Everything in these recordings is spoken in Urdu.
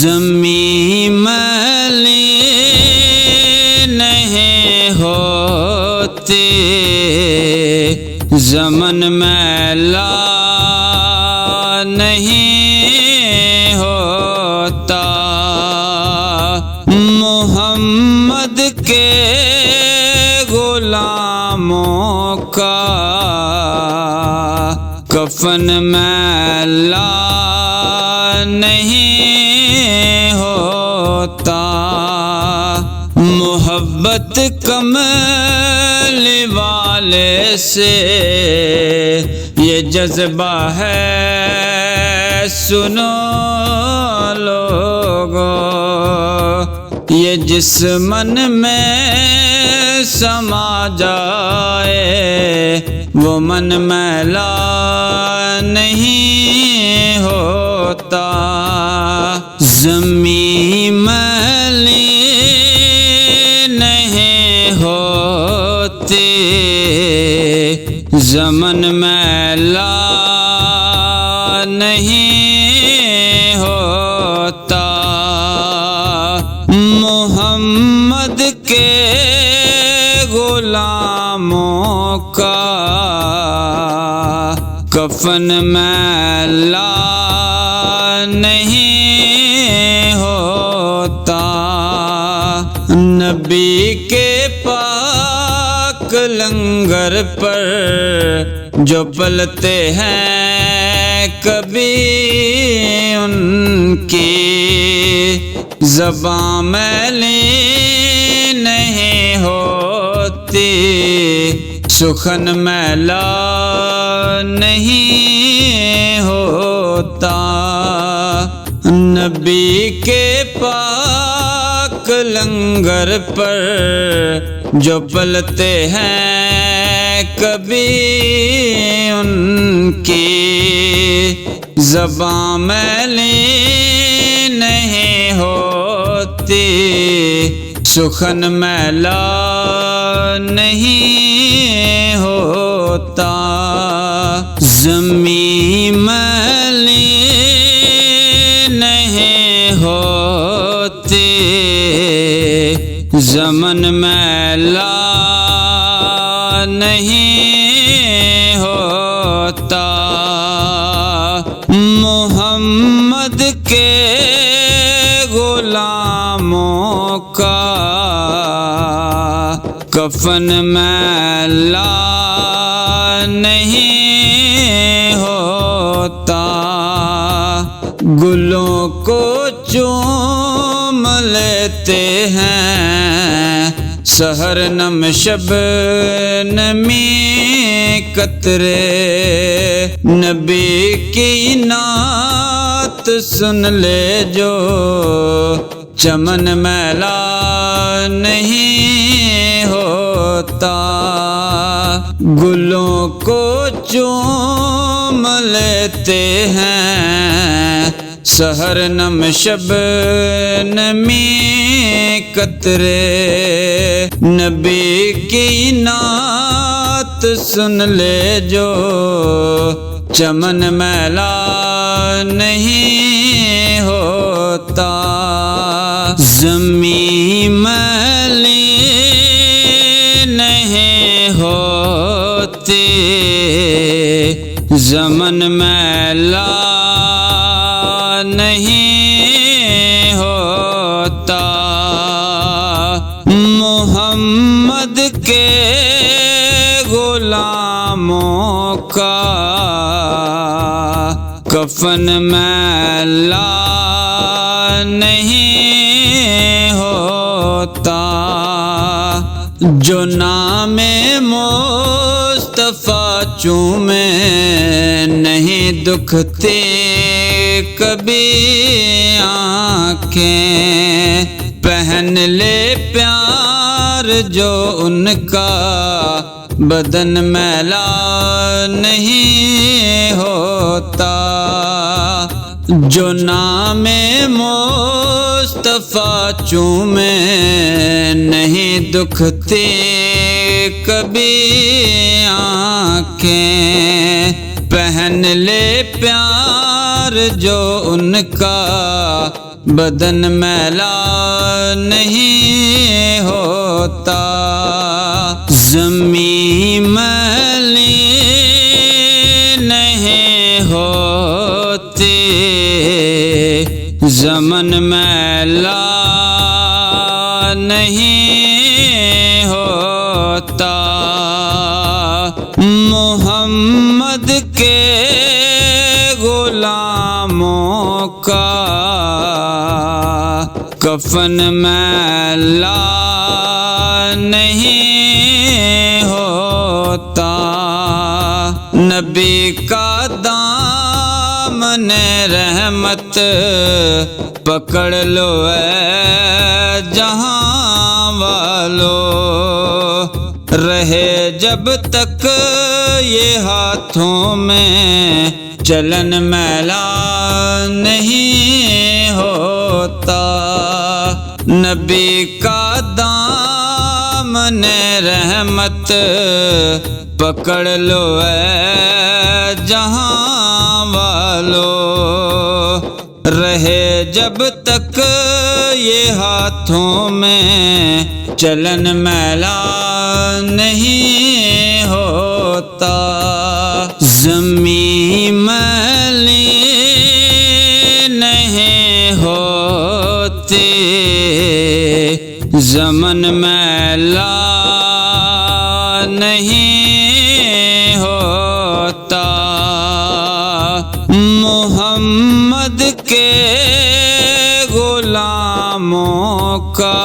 زمیں میلی نہیں ہوتی، زمن میلا نہیں ہوتا، محمد کے غلاموں کا کفن میلا نہیں ہوتا، محبت کملی والے سے یہ جذبہ ہے، سنو لوگو، یہ جس من میں سما جائے وہ من میلا نہیں ہوتا، زمیں میلی نہیں ہوتی، زمن میلا نہیں ہوتا، محمد کے غلاموں کا کفن میلا نہیں ہوتا، نبی کے پاک لنگر پر جو پلتے ہیں کبھی ان کی زبان میلی نہیں ہوتی، سخن میلا نہیں ہوتا، نبی کے پاک لنگر پر جو پلتے ہیں کبھی ان کی زبان میلی نہیں ہوتی، سخن میلا نہیں ہوتا، زمیں میلی نہیں ہوتی، زمن میلا نہیں ہوتا، محمد کے غلاموں کا کفن میلا نہیں ہوتا، گلوں کو چوم لیتے ہیں سحر نم شب نمی قطرے، نبی کی نعت سن لے جو چمن میلا نہیں ہوتا، گلوں کو چوم لیتے ہیں سحر نم شب نمی قطرے، نبی کی نعت سن لے جو چمن میلا نہیں ہوتا، زمیں میلی نہیں ہوتی، زمن میلا نہیں ہوتا، محمد کے غلاموں کا کفن میلا نہیں ہوتا، جو نام مصطفیٰ چومے نہیں دکھتے کبھی آنکھیں، پہن لے پیار جو ان کا بدن میلا نہیں ہوتا، جو نام مصطفیٰ چومے نہیں دکھتے کبھی آنکھیں، پہن لے پیار جو ان کا بدن میلا نہیں ہوتا، زمین میلی نہیں ہوتی، زمن میلا نہیں ہوتا، محمد کے غلاموں کا کفن میلا نہیں ہوتا، نبی کا دامن رحمت پکڑ لو اے جہاں والو، رہے جب تک یہ ہاتھوں میں چلن میلا نہیں ہوتا، نبی کا دامن رحمت پکڑ لو اے جہاں والو، رہے جب تک یہ ہاتھوں میں چلن میلا نہیں ہوتا، زمین میلی نہیں ہوتی، زمن میلا نہیں ہوتا، محمد کے غلاموں کا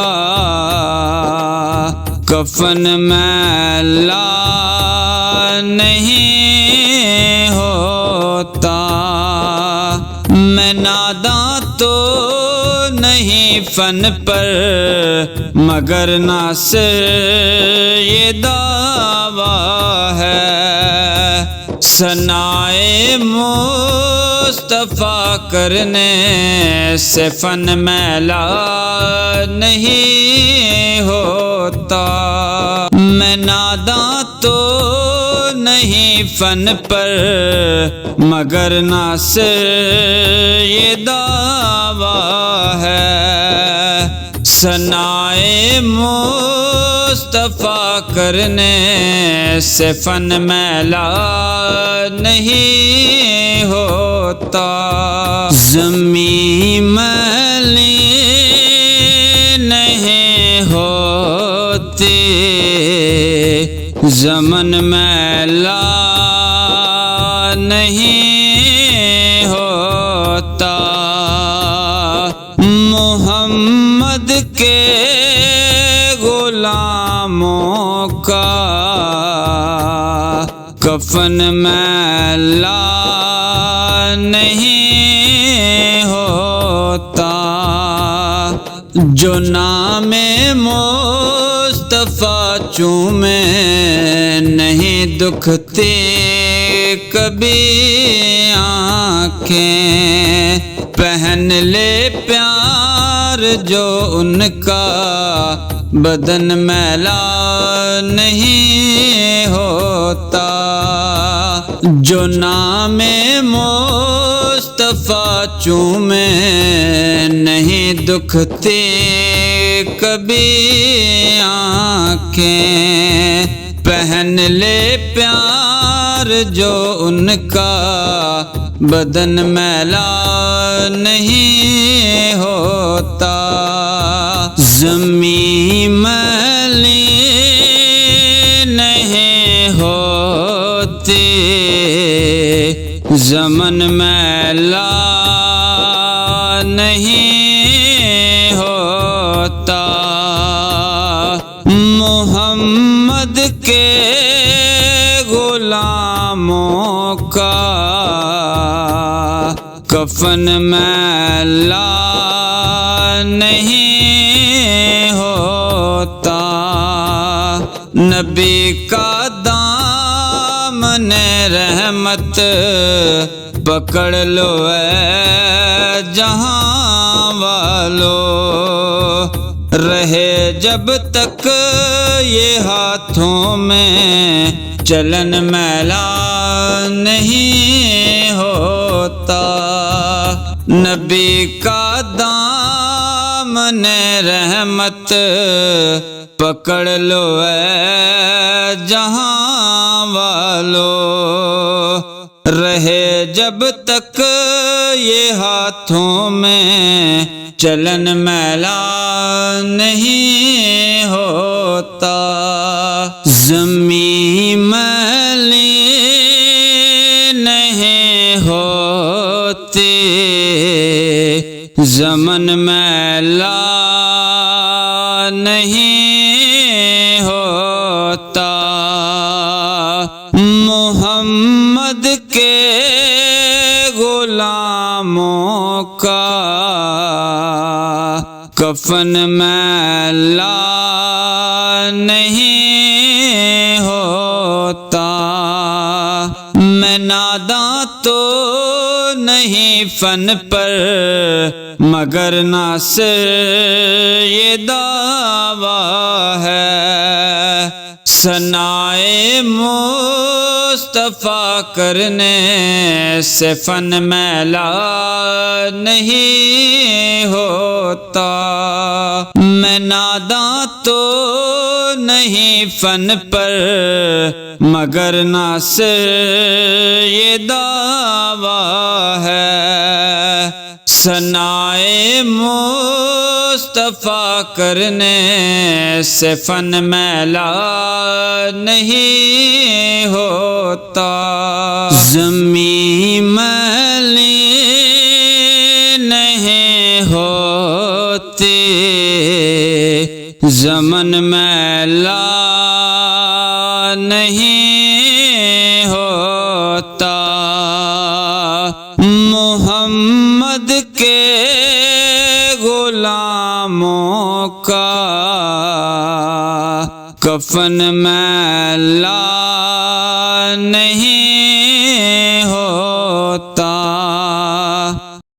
کفن میلا نہیں ہوتا، میں ناداں تو نہیں فن پر مگر ناصر یہ دعویٰ ہے، ثنائے مصطفیٰ کرنے سے فن میلا نہیں ہوتا، میں ناداں تو نہیں فن پر مگر ناصر یہ دعویٰ ہے، ثنائے مصطفیٰ کرنے سے فن میلا نہیں ہوتا، زمین میلی نہیں ہوتی، زمن میلا نہیں ہوتا، محمد کے غلاموں کا کفن میلا نہیں ہوتا، جو نام مصطفیٰ چومے نہیں دکھتے کبھی آنکھیں، پہن لے پیار جو ان کا بدن میلا نہیں ہوتا، جو نام مصطفیٰ چومے نہیں دکھتے کبھی آنکھیں، پہن لے پیار جو ان کا بدن میلا نہیں ہوتا، زمین میلی نہیں ہوتی، زمن میلا نہیں ہوتا، محمد کے غلاموں کا کفن میلا نہیں ہوتا، نبی کا دامن رحمت پکڑ لو اے جہاں والو، رہے جب تک یہ ہاتھوں میں چلن میلا نہیں ہوتا، نبی کا دامن دامن رحمت پکڑ لو اے جہاں والو، رہے جب تک یہ ہاتھوں میں چلن میلا نہیں ہوتا، زمین میلی نہیں ہوتی، زمن میلا نہیں ہوتا، محمد کے غلاموں کا کفن میلا نہیں ہوتا، میں ناداں تو نہیں فن پر مگر ناصر یہ دعویٰ ہے، ثنائے مصطفیٰ کرنے سے فن میلا نہیں ہوتا، میں ناداں تو نہیں فن پر مگر ناصر یہ دعویٰ ہے، ثنائے مصطفیٰ کرنے سے فن میلا نہیں ہوتا، زمین میلی نہیں ہوتی، زمن میلا نہیں ہوتا، محمد کے غلاموں کا کفن میلا